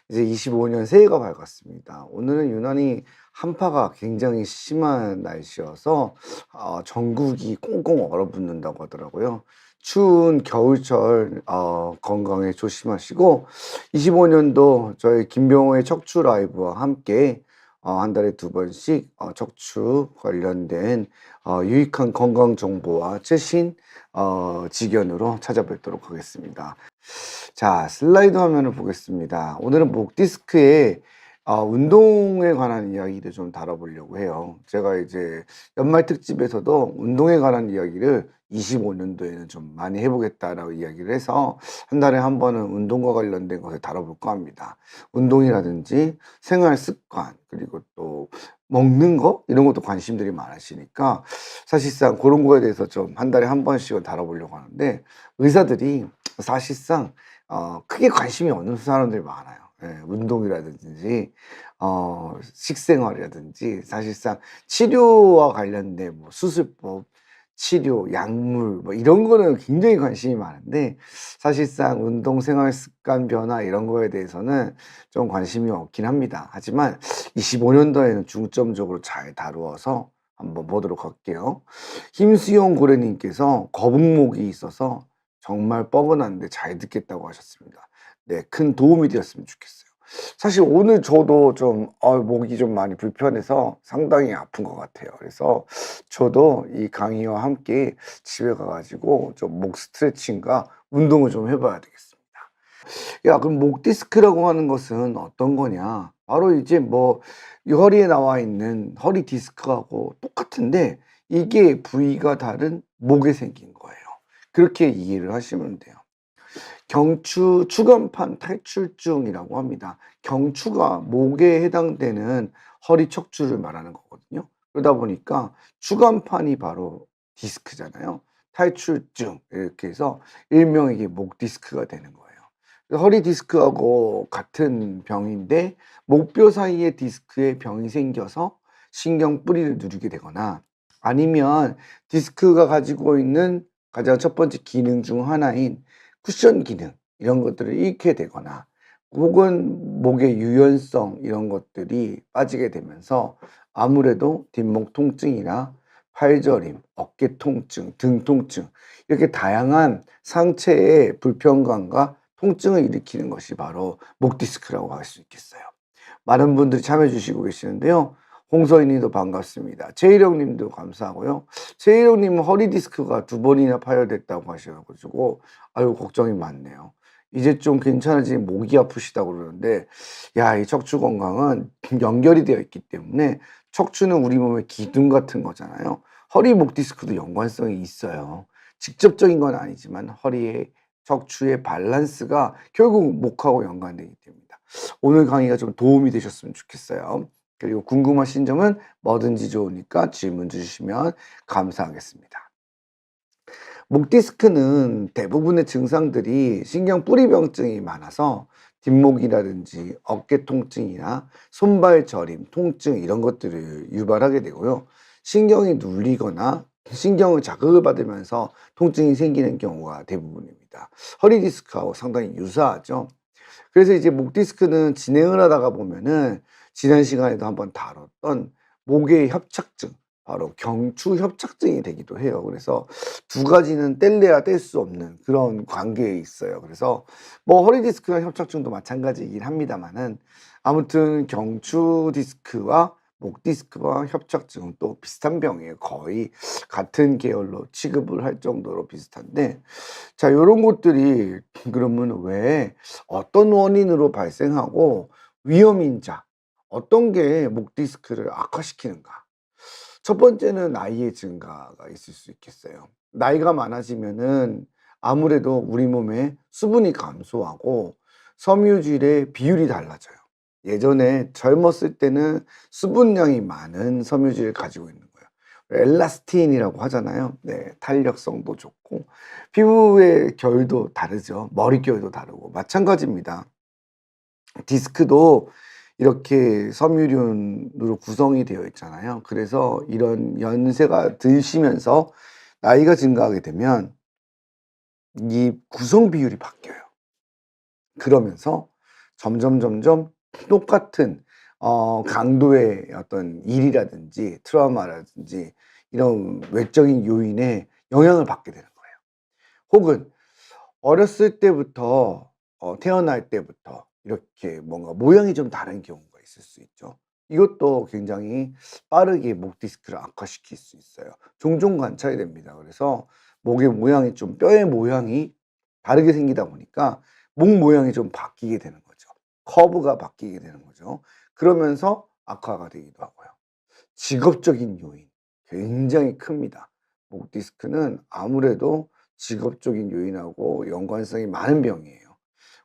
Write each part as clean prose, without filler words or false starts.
이제 25년 새해가 밝았습니다. 오늘은 유난히 한파가 굉장히 심한 날씨여서 전국이 꽁꽁 얼어붙는다고 하더라고요. 추운 겨울철 건강에 조심하시고 25년도 저희 김병호의 척추 라이브와 함께 한 달에 두 번씩 척추 관련된 유익한 건강 정보와 최신 직연으로 찾아뵙도록 하겠습니다. 자, 슬라이드 화면을 보겠습니다. 오늘은 목 디스크의 운동에 관한 이야기를 좀 다뤄보려고 해요. 제가 이제 연말 특집에서도 운동에 관한 이야기를 25년도에는 좀 많이 해보겠다라고 이야기를 해서 한 달에 한 번은 운동과 관련된 것을 다뤄볼까 합니다. 운동이라든지 생활 습관, 그리고 또 먹는 거? 이런 것도 관심들이 많으시니까 사실상 그런 거에 대해서 좀 한 달에 한 번씩은 다뤄보려고 하는데, 의사들이 사실상 크게 관심이 없는 사람들이 많아요. 예, 운동이라든지 식생활이라든지 사실상 치료와 관련된 뭐 수술법, 치료, 약물 뭐 이런 거는 굉장히 관심이 많은데, 사실상 운동 생활 습관 변화 이런 거에 대해서는 좀 관심이 없긴 합니다. 하지만 25년도에는 중점적으로 잘 다루어서 한번 보도록 할게요. 김수용 고래님께서 거북목이 있어서 정말 뻐근한데 잘 듣겠다고 하셨습니다. 네, 큰 도움이 되었으면 좋겠어요. 사실 오늘 저도 좀 목이 좀 많이 불편해서 상당히 아픈 것 같아요. 그래서 저도 이 강의와 함께 집에 가가지고 좀 목 스트레칭과 운동을 좀 해봐야 되겠습니다. 야, 그럼 목 디스크라고 하는 것은 어떤 거냐? 바로 이제 뭐 이 허리에 나와 있는 허리 디스크하고 똑같은데, 이게 부위가 다른 목에 생긴 거예요. 그렇게 이해를 하시면 돼요. 경추 추간판 탈출증이라고 합니다. 경추가 목에 해당되는 허리 척추를 말하는 거거든요. 그러다 보니까 추간판이 바로 디스크잖아요. 탈출증 이렇게 해서 일명 이게 목 디스크가 되는 거예요. 허리 디스크하고 같은 병인데, 목뼈 사이에 디스크에 병이 생겨서 신경 뿌리를 누르게 되거나, 아니면 디스크가 가지고 있는 가장 첫 번째 기능 중 하나인 쿠션 기능 이런 것들을 잃게 되거나, 혹은 목의 유연성 이런 것들이 빠지게 되면서 아무래도 뒷목 통증이나 팔저림, 어깨 통증, 등 통증, 이렇게 다양한 상체의 불편감과 통증을 일으키는 것이 바로 목 디스크라고 할 수 있겠어요. 많은 분들이 참여해 주시고 계시는데요. 홍서희 님도 반갑습니다. 최일영 님도 감사하고요. 최일영 님은 허리 디스크가 2번이나 파열됐다고 하셔가지고 아유, 걱정이 많네요. 이제 좀 괜찮아지니 목이 아프시다고 그러는데, 야, 이 척추 건강은 연결이 되어 있기 때문에, 척추는 우리 몸의 기둥 같은 거잖아요. 허리 목 디스크도 연관성이 있어요. 직접적인 건 아니지만 허리의 척추의 밸런스가 결국 목하고 연관되기 때문입니다. 오늘 강의가 좀 도움이 되셨으면 좋겠어요. 그리고 궁금하신 점은 뭐든지 좋으니까 질문 주시면 감사하겠습니다. 목 디스크는 대부분의 증상들이 신경 뿌리병증이 많아서 뒷목이라든지 어깨 통증이나 손발 저림, 통증 이런 것들을 유발하게 되고요. 신경이 눌리거나 신경을 자극을 받으면서 통증이 생기는 경우가 대부분입니다. 허리 디스크하고 상당히 유사하죠. 그래서 이제 목 디스크는 진행을 하다가 보면은 지난 시간에도 한번 다뤘던 목의 협착증, 바로 경추 협착증이 되기도 해요. 그래서 두 가지는 뗄래야 뗄 수 없는 그런 관계에 있어요. 그래서 뭐 허리 디스크와 협착증도 마찬가지이긴 합니다만은, 아무튼 경추 디스크와 목 디스크와 협착증은 또 비슷한 병이에요. 거의 같은 계열로 취급을 할 정도로 비슷한데, 자, 요런 것들이 그러면 왜 어떤 원인으로 발생하고 위험인자, 어떤 게 목 디스크를 악화시키는가? 첫 번째는 나이의 증가가 있을 수 있겠어요. 나이가 많아지면은 아무래도 우리 몸에 수분이 감소하고 섬유질의 비율이 달라져요. 예전에 젊었을 때는 수분량이 많은 섬유질을 가지고 있는 거예요. 엘라스틴이라고 하잖아요. 네, 탄력성도 좋고 피부의 결도 다르죠. 머릿결도 다르고 마찬가지입니다. 디스크도 이렇게 섬유륜으로 구성이 되어 있잖아요. 그래서 이런 연세가 드시면서 나이가 증가하게 되면 이 구성 비율이 바뀌어요. 그러면서 점점 똑같은 강도의 어떤 일이라든지 트라우마라든지 이런 외적인 요인에 영향을 받게 되는 거예요. 혹은 어렸을 때부터 태어날 때부터 이렇게 뭔가 모양이 좀 다른 경우가 있을 수 있죠. 이것도 굉장히 빠르게 목 디스크를 악화시킬 수 있어요. 종종 관찰이 됩니다. 그래서 목의 모양이 좀 뼈의 모양이 다르게 생기다 보니까 목 모양이 좀 바뀌게 되는 거죠. 커브가 바뀌게 되는 거죠. 그러면서 악화가 되기도 하고요. 직업적인 요인 굉장히 큽니다. 목 디스크는 아무래도 직업적인 요인하고 연관성이 많은 병이에요.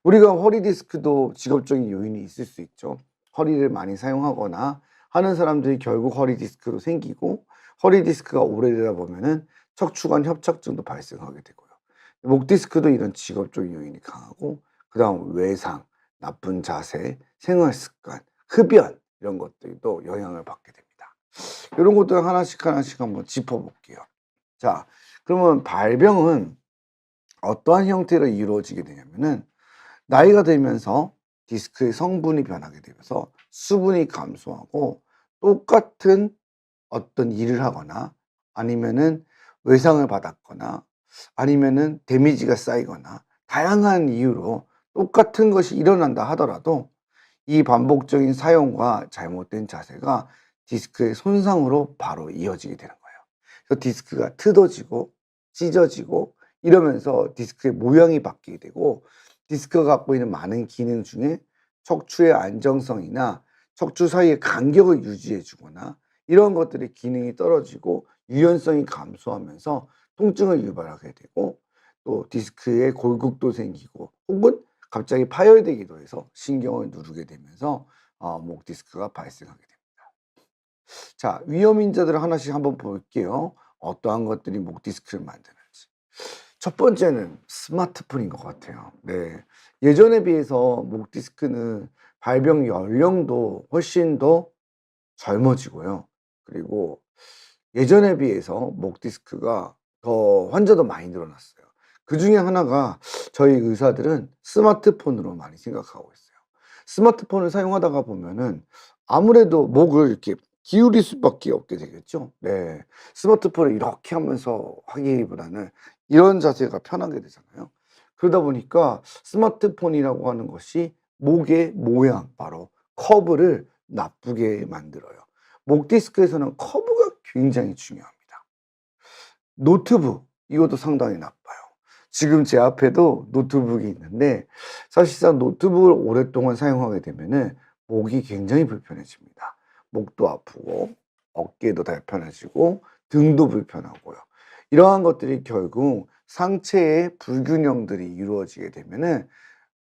우리가 허리 디스크도 직업적인 요인이 있을 수 있죠. 허리를 많이 사용하거나 하는 사람들이 결국 허리 디스크도 생기고, 허리 디스크가 오래되다 보면은 척추관 협착증도 발생하게 되고요. 목 디스크도 이런 직업적인 요인이 강하고, 그다음 외상, 나쁜 자세, 생활 습관, 흡연 이런 것들도 영향을 받게 됩니다. 이런 것들 하나씩 하나씩 한번 짚어볼게요. 자, 그러면 발병은 어떠한 형태로 이루어지게 되냐면은, 나이가 들면서 디스크의 성분이 변하게 되면서 수분이 감소하고 똑같은 어떤 일을 하거나, 아니면은 외상을 받았거나, 아니면은 데미지가 쌓이거나, 다양한 이유로 똑같은 것이 일어난다 하더라도 이 반복적인 사용과 잘못된 자세가 디스크의 손상으로 바로 이어지게 되는 거예요. 그래서 디스크가 트어지고 찢어지고 이러면서 디스크의 모양이 바뀌게 되고, 디스크가 갖고 있는 많은 기능 중에 척추의 안정성이나 척추 사이의 간격을 유지해 주거나 이런 것들의 기능이 떨어지고 유연성이 감소하면서 통증을 유발하게 되고, 또 디스크에 골극도 생기고, 혹은 갑자기 파열되기도 해서 신경을 누르게 되면서 목 디스크가 발생하게 됩니다. 자, 위험 인자들을 하나씩 한번 볼게요. 어떠한 것들이 목 디스크를 만드는지. 첫 번째는 스마트폰인 것 같아요. 네. 예전에 비해서 목 디스크는 발병 연령도 훨씬 더 젊어지고요. 그리고 예전에 비해서 목 디스크가 더 환자도 많이 늘어났어요. 그중에 하나가 저희 의사들은 스마트폰으로 많이 생각하고 있어요. 스마트폰을 사용하다가 보면은 아무래도 목을 이렇게 기울일 수밖에 없게 되겠죠. 네. 스마트폰을 이렇게 하면서 하기보다는 이런 자세가 편하게 되잖아요. 그러다 보니까 스마트폰이라고 하는 것이 목의 모양, 바로 커브를 나쁘게 만들어요. 목 디스크에서는 커브가 굉장히 중요합니다. 노트북, 이것도 상당히 나빠요. 지금 제 앞에도 노트북이 있는데, 사실상 노트북을 오랫동안 사용하게 되면은 목이 굉장히 불편해집니다. 목도 아프고 어깨도 불편해지고 등도 불편하고요. 이러한 것들이 결국 상체의 불균형들이 이루어지게 되면은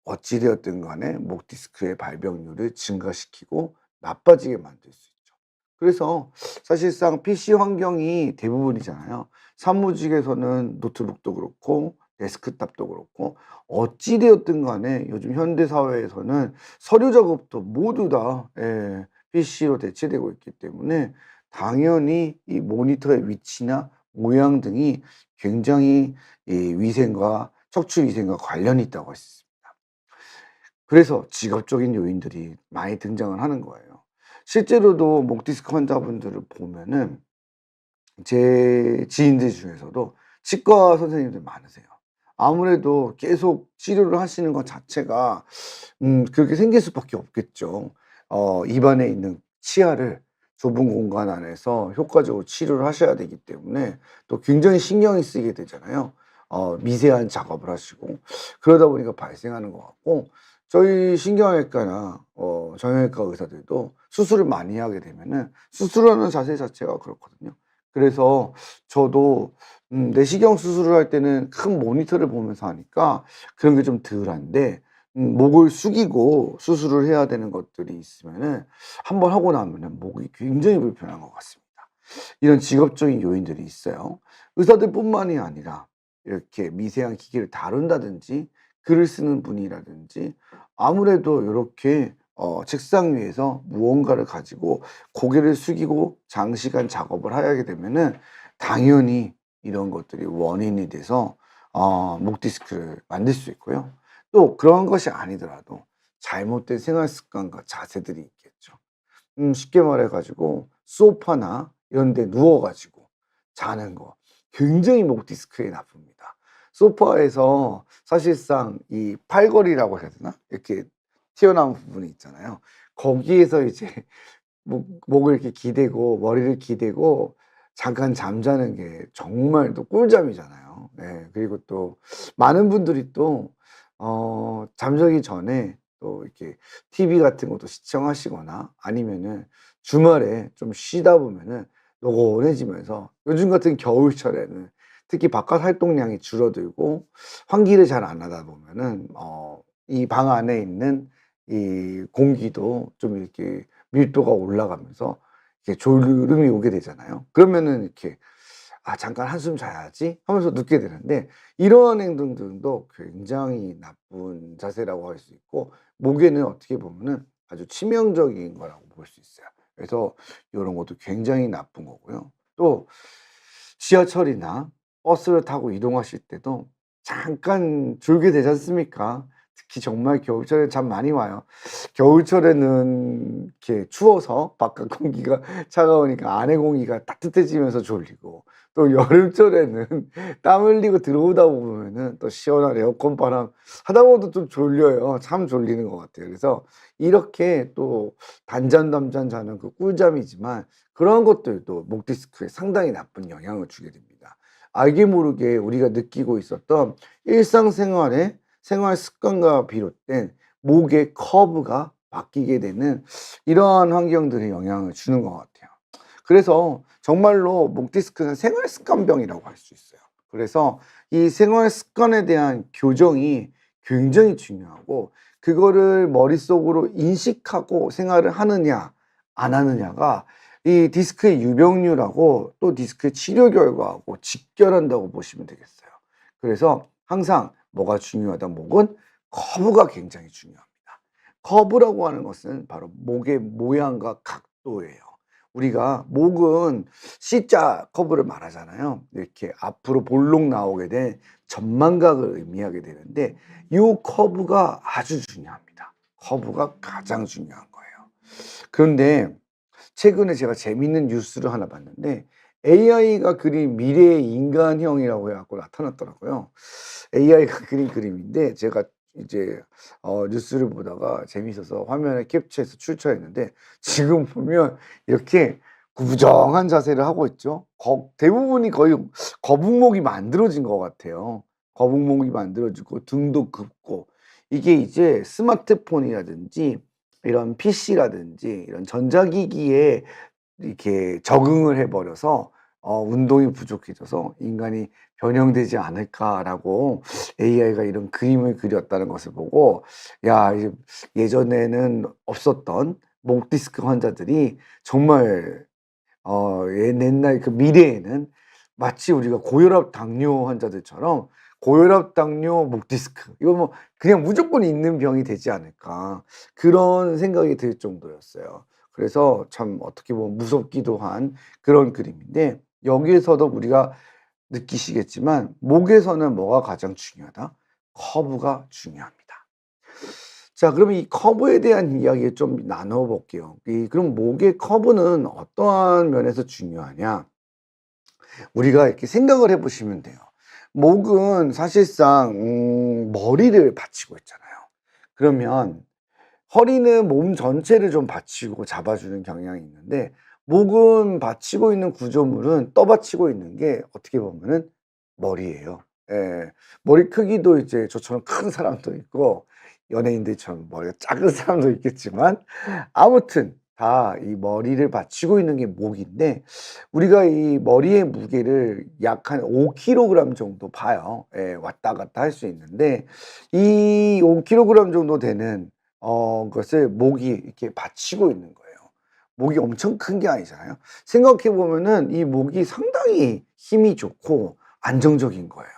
어찌 되었든 간에 목 디스크의 발병률을 증가시키고 나빠지게 만들 수 있죠. 그래서 사실상 PC 환경이 대부분이잖아요. 사무직에서는 노트북도 그렇고 데스크탑도 그렇고, 어찌 되었든 간에 요즘 현대 사회에서는 서류 작업도 모두 다 PC로 대체되고 있기 때문에 당연히 이 모니터의 위치나 모양 등이 굉장히 이 위생과 척추 위생과 관련이 있다고 할 수 있습니다. 그래서 직업적인 요인들이 많이 등장을 하는 거예요. 실제로도 목 디스크 환자분들을 보면은 제 지인들 중에서도 치과 선생님들 많으세요. 아무래도 계속 치료를 하시는 것 자체가 그렇게 생길 수밖에 없겠죠. 입안에 있는 치아를 좁은 공간 안에서 효과적으로 치료를 하셔야 되기 때문에 또 굉장히 신경이 쓰이게 되잖아요. 미세한 작업을 하시고, 그러다 보니까 발생하는 것 같고, 저희 신경외과나 정형외과 의사들도 수술을 많이 하게 되면은 수술하는 자세 자체가 그렇거든요. 그래서 저도 내시경 수술을 할 때는 큰 모니터를 보면서 하니까 그런 게 좀 덜한데, 목을 숙이고 수술을 해야 되는 것들이 있으면은 한번 하고 나면은 목이 굉장히 불편한 것 같습니다. 이런 직업적인 요인들이 있어요. 의사들뿐만이 아니라 이렇게 미세한 기기를 다룬다든지 글을 쓰는 분이라든지, 아무래도 요렇게 책상 위에서 무언가를 가지고 고개를 숙이고 장시간 작업을 하게 되면은 당연히 이런 것들이 원인이 돼서 목 디스크를 만들 수 있고요. 또 그런 것이 아니더라도 잘못된 생활 습관과 자세들이 있겠죠. 쉽게 말해 가지고 소파나 이런 데 누워 가지고 자는 거 굉장히 목 디스크에 나쁩니다. 소파에서 사실상 이 팔걸이라고 해야 되나? 이렇게 튀어나온 부분이 있잖아요. 거기에서 이제 목을 이렇게 기대고 머리를 기대고 잠깐 잠자는 게 정말 또 꿀잠이잖아요. 네. 그리고 또 많은 분들이 또 잠자기 전에 또 이렇게 TV 같은 것도 시청하시거나 아니면은 주말에 좀 쉬다 보면은 노곤해지면서 요즘 같은 겨울철에는 특히 바깥 활동량이 줄어들고 환기를 잘 안 하다 보면은 이 방 안에 있는 이 공기도 좀 이렇게 밀도가 올라가면서 이렇게 졸음이 오게 되잖아요. 그러면은 이렇게 '아 잠깐 한숨 자야지.' 하면서 눕게 되는데 이러한 행동들도 굉장히 나쁜 자세라고 할 수 있고 목에는 어떻게 보면은 아주 치명적인 거라고 볼 수 있어요. 그래서 요런 것도 굉장히 나쁜 거고요. 또 지하철이나 버스를 타고 이동하실 때도 잠깐 졸게 되지 않습니까? 특히 정말 겨울철에 잠 많이 와요. 겨울철에는 이렇게 추워서 바깥 공기가 차가우니까 안에 공기가 따뜻해지면서 졸리고 또 여름철에는 땀 흘리고 들어오다 보면은 또 시원한 에어컨 바람 하다 보면 좀 졸려요. 참 졸리는 것 같아요. 그래서 이렇게 또 단잠단잠 자는 그 꿀잠이지만 그런 것들도 목 디스크에 상당히 나쁜 영향을 주게 됩니다. 알게 모르게 우리가 느끼고 있었던 일상생활의 생활 습관과 비롯된 목의 커브가 바뀌게 되는 이러한 환경들이 영향을 주는 것 같아요. 그래서 정말로 목 디스크는 생활 습관병이라고 할 수 있어요. 그래서 이 생활 습관에 대한 교정이 굉장히 중요하고 그거를 머릿속으로 인식하고 생활을 하느냐 안 하느냐가 이 디스크의 유병률하고 또 디스크의 치료 결과하고 직결한다고 보시면 되겠어요. 그래서 항상 뭐가 중요하다 목은 커브가 굉장히 중요합니다. 커브라고 하는 것은 바로 목의 모양과 각도예요. 우리가 목은 C자 커브를 말하잖아요. 이렇게 앞으로 볼록 나오게 된 전망각을 의미하게 되는데 요 커브가 아주 중요합니다. 커브가 가장 중요한 거예요. 그런데 최근에 제가 재밌는 뉴스를 하나 봤는데 AI가 그린 미래의 인간형이라고 해 갖고 나타났더라고요. AI가 그린 그림인데 제가 이제 뉴스를 보다가 재미있어서 화면에 캡처해서 출처했는데 지금 보면 이렇게 구부정한 자세를 하고 있죠. 대부분이 거의 거북목이 만들어진 것 같아요. 거북목이 만들어지고 등도 굽고 이게 이제 스마트폰이라든지 이런 PC라든지 이런 전자기기에 이렇게 적응을 해 버려서 운동이 부족해져서 '인간이 변형되지 않을까.'라고 AI가 이런 그림을 그렸다는 것을 보고 야 이제 예전에는 없었던 목 디스크 환자들이 정말 옛날 그 미래에는 마치 우리가 고혈압 당뇨 환자들처럼 '고혈압 당뇨 목 디스크 이거 뭐 그냥 무조건 있는 병이 되지 않을까.' 그런 생각이 들 정도였어요. 그래서 참 어떻게 보면 무섭기도 한 그런 그림인데 여기에서도 우리가 느끼시겠지만 목에서는 뭐가 가장 중요하다? 커브가 중요합니다. 자 그러면 이 커브에 대한 이야기 좀 나눠 볼게요. 그럼 목의 커브는 어떠한 면에서 중요하냐? 우리가 이렇게 생각을 해 보시면 돼요. 목은 사실상 머리를 받치고 있잖아요. 그러면 허리는 몸 전체를 좀 받치고 잡아주는 경향이 있는데 목은 받치고 있는 구조물은 떠받치고 있는 게 어떻게 보면은 머리예요. 예. 머리 크기도 이제 저처럼 큰 사람도 있고 연예인들처럼 머리가 작은 사람도 있겠지만 아무튼 다 이 머리를 받치고 있는 게 목인데 우리가 이 머리의 무게를 약 한 5kg 정도 봐요. 예. 왔다 갔다 할 수 있는데 이 5kg 정도 되는 것을 목이 이렇게 받치고 있는 거예요. 목이 엄청 큰 게 아니잖아요. 생각해 보면은 이 목이 상당히 힘이 좋고 안정적인 거예요.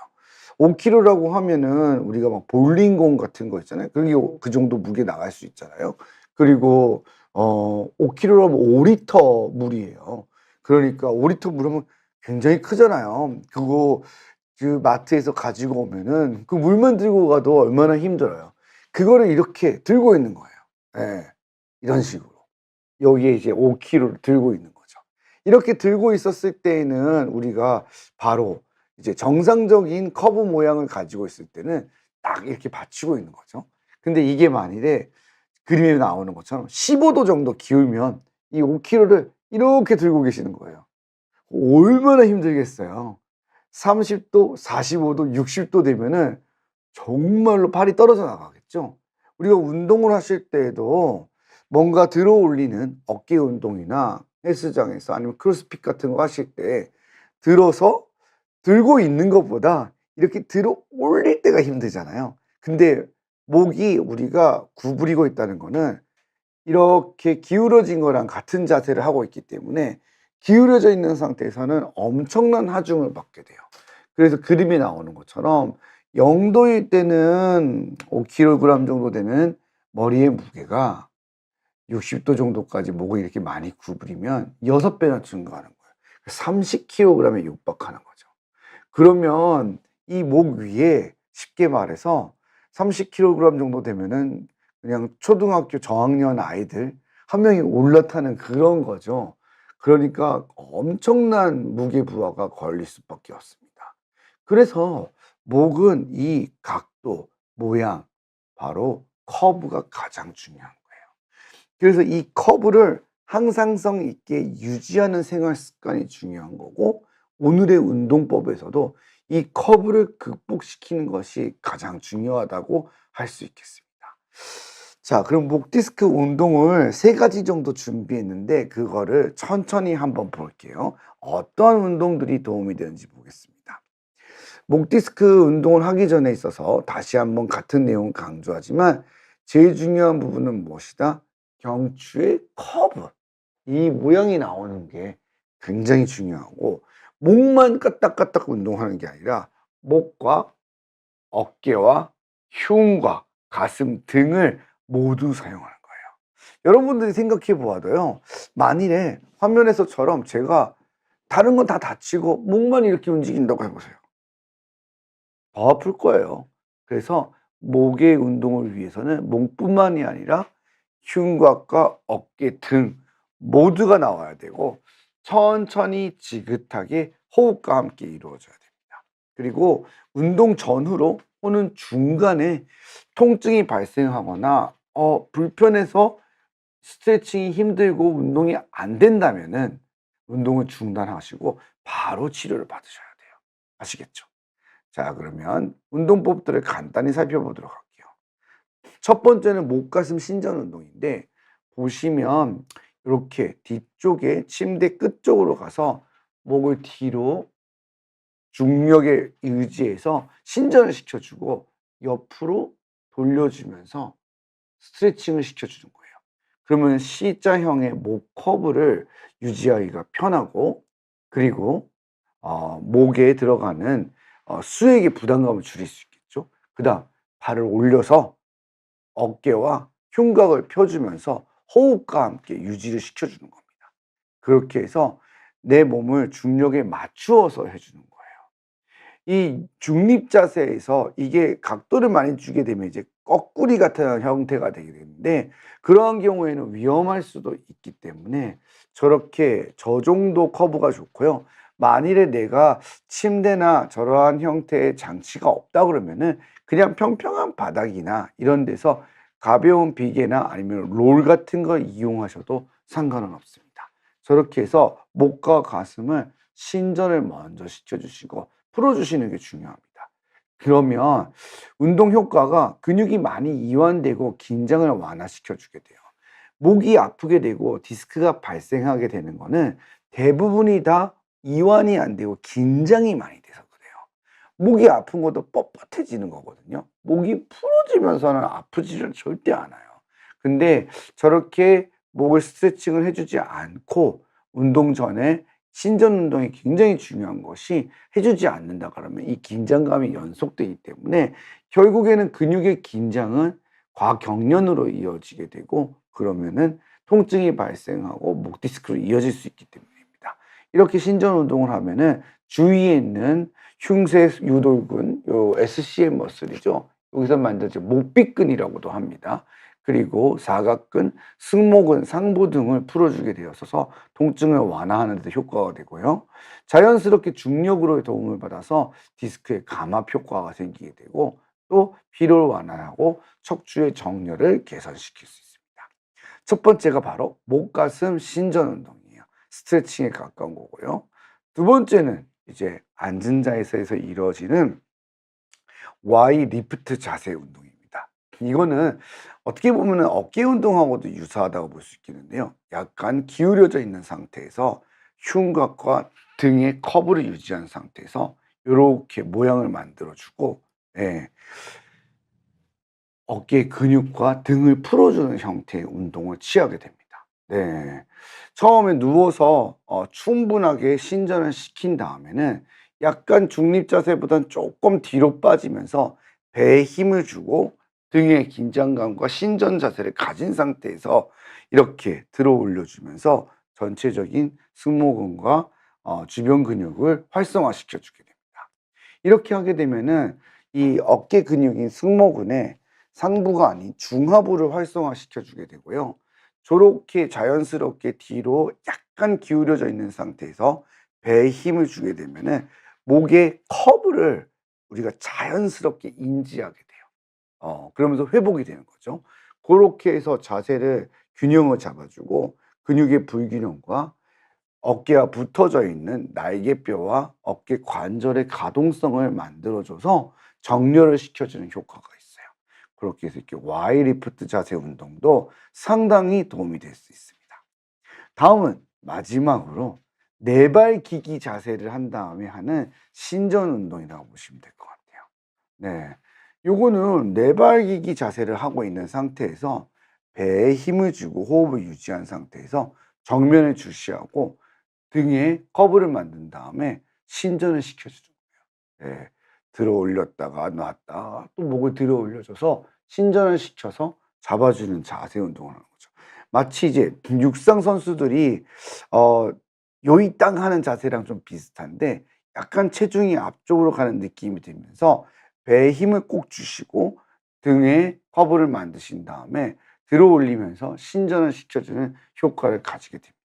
5kg라고 하면은 우리가 막 볼링공 같은 거 있잖아요. 그게 그 정도 무게 나갈 수 있잖아요. 그리고 5kg라면 5리터 물이에요. 그러니까 5리터 물이면 굉장히 크잖아요. 그거 그 마트에서 가지고 오면은 그 물만 들고 가도 얼마나 힘들어요. 그거를 이렇게 들고 있는 거예요. 예. 이런 식으로. 여기에 이제 5kg를 들고 있는 거죠. 이렇게 들고 있었을 때에는 우리가 바로 이제 정상적인 커브 모양을 가지고 있을 때는 딱 이렇게 받치고 있는 거죠. 근데 이게 만일에 그림에 나오는 것처럼 15도 정도 기울면 이 5kg를 이렇게 들고 계시는 거예요. 얼마나 힘들겠어요. 30도, 45도, 60도 되면은 정말로 팔이 떨어져 나가겠죠. 우리가 운동을 하실 때에도 뭔가 들어 올리는 어깨 운동이나 헬스장에서 아니면 크로스핏 같은 거 하실 때 들어서 들고 있는 것보다 이렇게 들어 올릴 때가 힘들잖아요. 근데 목이 우리가 구부리고 있다는 거는 이렇게 기울어진 거랑 같은 자세를 하고 있기 때문에 기울어져 있는 상태에서는 엄청난 하중을 받게 돼요. 그래서 그림에 나오는 것처럼 0도일 때는 5kg 정도 되는 머리의 무게가 60도 정도까지 목을 이렇게 많이 구부리면 6배나 증가하는 거예요. 30kg에 육박하는 거죠. 그러면 이 목 위에 쉽게 말해서 30kg 정도 되면은 그냥 초등학교 저학년 아이들 한 명이 올라타는 그런 거죠. 그러니까 엄청난 무게 부하가 걸릴 수밖에 없습니다. 그래서 목은 이 각도, 모양, 바로 커브가 가장 중요한 거예요. 그래서 이 커브를 항상성 있게 유지하는 생활 습관이 중요한 거고, 오늘의 운동법에서도 이 커브를 극복시키는 것이 가장 중요하다고 할 수 있겠습니다. 자, 그럼 목 디스크 운동을 3가지 정도 준비했는데 그거를 천천히 한번 볼게요. 어떤 운동들이 도움이 되는지 보겠습니다. 목 디스크 운동을 하기 전에 있어서 다시 한번 같은 내용 강조하지만 제일 중요한 부분은 무엇이다? 경추의 커브. 이 모양이 나오는 게 굉장히 중요하고, 목만 까딱까딱 운동하는 게 아니라 목과 어깨와 흉과 가슴 등을 모두 사용하는 거예요. 여러분들이 생각해 보아도요, 만일에 화면에서처럼 제가 다른 건 다 다치고 목만 이렇게 움직인다고 해보세요. 더 아플 거예요. 그래서 목의 운동을 위해서는 목뿐만이 아니라 흉곽과 어깨 등 모두가 나와야 되고, 천천히 지긋하게 호흡과 함께 이루어져야 됩니다. 그리고 운동 전후로 또는 중간에 통증이 발생하거나 불편해서 스트레칭이 힘들고 운동이 안 된다면은 운동을 중단하시고 바로 치료를 받으셔야 돼요. 아시겠죠? 자, 그러면 운동법들을 간단히 살펴보도록 할게요. 첫 번째는 목, 가슴, 신전 운동인데, 보시면 이렇게 뒤쪽에 침대 끝쪽으로 가서 목을 뒤로 중력에 의지해서 신전을 시켜주고 옆으로 돌려주면서 스트레칭을 시켜주는 거예요. 그러면 C자형의 목 커브를 유지하기가 편하고, 그리고 목에 들어가는 수액의 부담감을 줄일 수 있겠죠. 그 다음 발을 올려서 어깨와 흉곽을 펴주면서 호흡과 함께 유지를 시켜주는 겁니다. 그렇게 해서 내 몸을 중력에 맞추어서 해주는 거예요. 이 중립 자세에서 이게 각도를 많이 주게 되면 이제 거꾸리 같은 형태가 되게 되는데, 그러한 경우에는 위험할 수도 있기 때문에 저렇게 저 정도 커브가 좋고요. 만일에 내가 침대나 저러한 형태의 장치가 없다 그러면은 그냥 평평한 바닥이나 이런 데서 가벼운 비계나 아니면 롤 같은 걸 이용하셔도 상관은 없습니다. 저렇게 해서 목과 가슴을 신전을 먼저 시켜주시고 풀어주시는 게 중요합니다. 그러면 운동 효과가 근육이 많이 이완되고 긴장을 완화시켜 주게 돼요. 목이 아프게 되고 디스크가 발생하게 되는 거는 대부분이 다 이완이 안 되고 긴장이 많이 돼서 그래요. 목이 아픈 것도 뻣뻣해지는 거거든요. 목이 풀어지면서는 아프지를 절대 않아요. 근데 저렇게 목을 스트레칭을 해주지 않고 운동 전에 신전 운동이 굉장히 중요한 것이 해주지 않는다 그러면 이 긴장감이 연속되기 때문에 결국에는 근육의 긴장은 과경련으로 이어지게 되고, 그러면은 통증이 발생하고 목 디스크로 이어질 수 있기 때문입니다. 이렇게 신전 운동을 하면은 주위에 있는 흉쇄 유돌근, 요 SCM 머슬이죠. 여기서 만들어진 목비근이라고도 합니다. 그리고 사각근, 승모근, 상부 등을 풀어주게 되어서 통증을 완화하는 데 효과가 되고요. 자연스럽게 중력으로의 도움을 받아서 디스크의 감압 효과가 생기게 되고 또 피로를 완화하고 척추의 정렬을 개선시킬 수 있습니다. 첫 번째가 바로 목, 가슴, 신전 운동이에요. 스트레칭에 가까운 거고요. 두 번째는 이제 앉은 자세에서 이루어지는 Y 리프트 자세 운동입니다. 이거는 어떻게 보면 어깨 운동하고도 유사하다고 볼 수 있겠는데요. 약간 기울여져 있는 상태에서 흉곽과 등의 커브를 유지한 상태에서 이렇게 모양을 만들어주고, 예, 어깨 근육과 등을 풀어주는 형태의 운동을 취하게 됩니다. 네. 처음에 누워서 충분하게 신전을 시킨 다음에는 약간 중립 자세보다는 조금 뒤로 빠지면서 배에 힘을 주고 등의 긴장감과 신전 자세를 가진 상태에서 이렇게 들어 올려주면서 전체적인 승모근과 주변 근육을 활성화시켜 주게 됩니다. 이렇게 하게 되면은 이 어깨 근육인 승모근에 상부가 아닌 중하부를 활성화시켜 주게 되고요. 저렇게 자연스럽게 뒤로 약간 기울여져 있는 상태에서 배에 힘을 주게 되면은 목의 커브를 우리가 자연스럽게 인지하게 돼요. 그러면서 회복이 되는 거죠. 고렇게 해서 자세를 균형을 잡아 주고 근육의 불균형과 어깨와 붙어져 있는 날개뼈와 어깨 관절의 가동성을 만들어 줘서 정렬을 시켜 주는 효과가 있어요. 그렇게 해서 이렇게 Y 리프트 자세 운동도 상당히 도움이 될 수 있습니다. 다음은 마지막으로 네발기기 자세를 한 다음에 하는 신전 운동이라고 보시면 될 것 같아요. 네. 요거는 네발기기 자세를 하고 있는 상태에서 배에 힘을 주고 호흡을 유지한 상태에서 정면을 주시하고 등에 커브를 만든 다음에 신전을 시켜주는 거예요. 예. 들어 올렸다가 놨다가 또 목을 들어 올려줘서 신전을 시켜서 잡아주는 자세 운동을 하는 거죠. 마치 이제 육상 선수들이 어 요이땅 하는 자세랑 좀 비슷한데 약간 체중이 앞쪽으로 가는 느낌이 들면서 배에 힘을 꼭 주시고 등에 커브를 만드신 다음에 들어 올리면서 신전을 시켜주는 효과를 가지게 됩니다.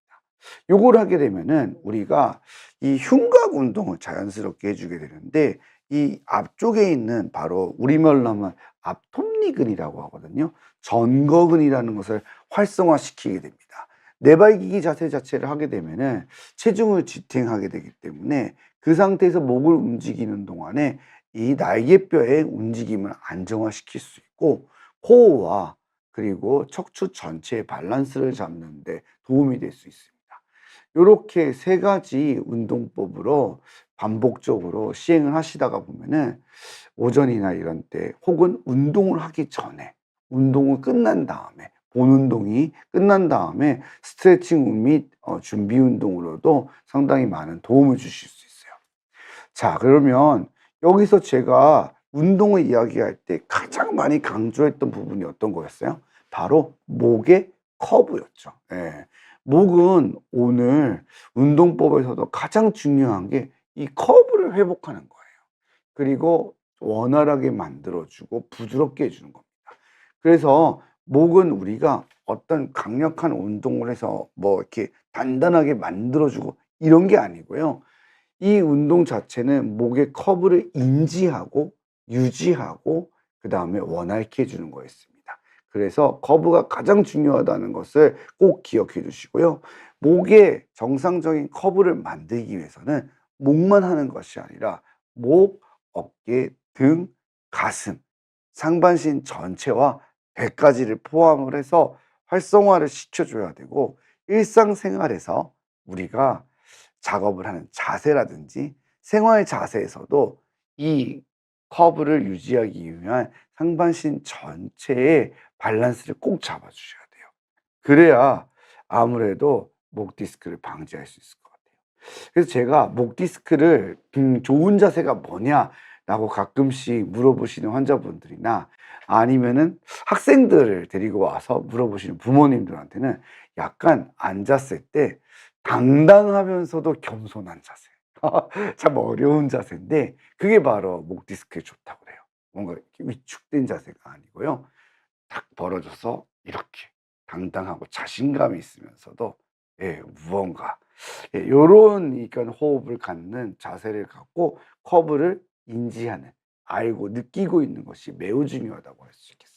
요걸 하게 되면은 우리가 이 흉곽 운동을 자연스럽게 해 주게 되는데 이 앞쪽에 있는 바로 우리말로 하면 앞톱니근이라고 하거든요. 전거근이라는 것을 활성화시키게 됩니다. 네발기기 자세 자체를 하게 되면은 체중을 지탱하게 되기 때문에 그 상태에서 목을 움직이는 동안에 이 날개뼈의 움직임을 안정화시킬 수 있고 코어와 그리고 척추 전체의 밸런스를 잡는 데 도움이 될 수 있습니다. 요렇게 세 가지 운동법으로 반복적으로 시행을 하시다가 보면은 오전이나 이런 때 혹은 운동을 하기 전에 운동을 끝난 다음에 본 운동이 끝난 다음에 스트레칭 및 준비 운동으로도 상당히 많은 도움을 주실 수 있어요. 자, 그러면 여기서 제가 운동을 이야기할 때 가장 많이 강조했던 부분이 어떤 거였어요? 바로 목의 커브였죠. 예. 목은 오늘 운동법에서도 가장 중요한 게 이 커브를 회복하는 거예요. 그리고 원활하게 만들어 주고 부드럽게 해 주는 겁니다. 그래서 목은 우리가 어떤 강력한 운동을 해서 뭐 이렇게 단단하게 만들어 주고 이런 게 아니고요. 이 운동 자체는 목의 커브를 인지하고 유지하고 그다음에 원활케 해 주는 거였습니다. 그래서 커브가 가장 중요하다는 것을 꼭 기억해 주시고요. 목의 정상적인 커브를 만들기 위해서는 목만 하는 것이 아니라 목, 어깨, 등, 가슴, 상반신 전체와 배까지를 포함을 해서 활성화를 시켜 줘야 되고 일상생활에서 우리가 작업을 하는 자세라든지 생활 자세에서도 이 커브를 유지하기 위한 상반신 전체의 밸런스를 꼭 잡아 주셔야 돼요. 그래야 아무래도 목 디스크를 방지할 수 있을 것 같아요. 그래서 제가 목 디스크를 좋은 자세가 뭐냐라고 가끔씩 물어보시는 환자분들이나 아니면은 학생들을 데리고 와서 물어보시는 부모님들한테는 약간 앉았을 때 당당하면서도 겸손한 자세. 참 어려운 자세인데 그게 바로 목 디스크에 좋다고 그래요. 뭔가 이렇게 위축된 자세가 아니고요. 딱 벌어져서 이렇게 당당하고 자신감이 있으면서도 예 무언가 예 요런 그러니까 호흡을 갖는 자세를 갖고 커브를 인지하는 알고 느끼고 있는 것이 매우 중요하다고 할 수 있겠습니다.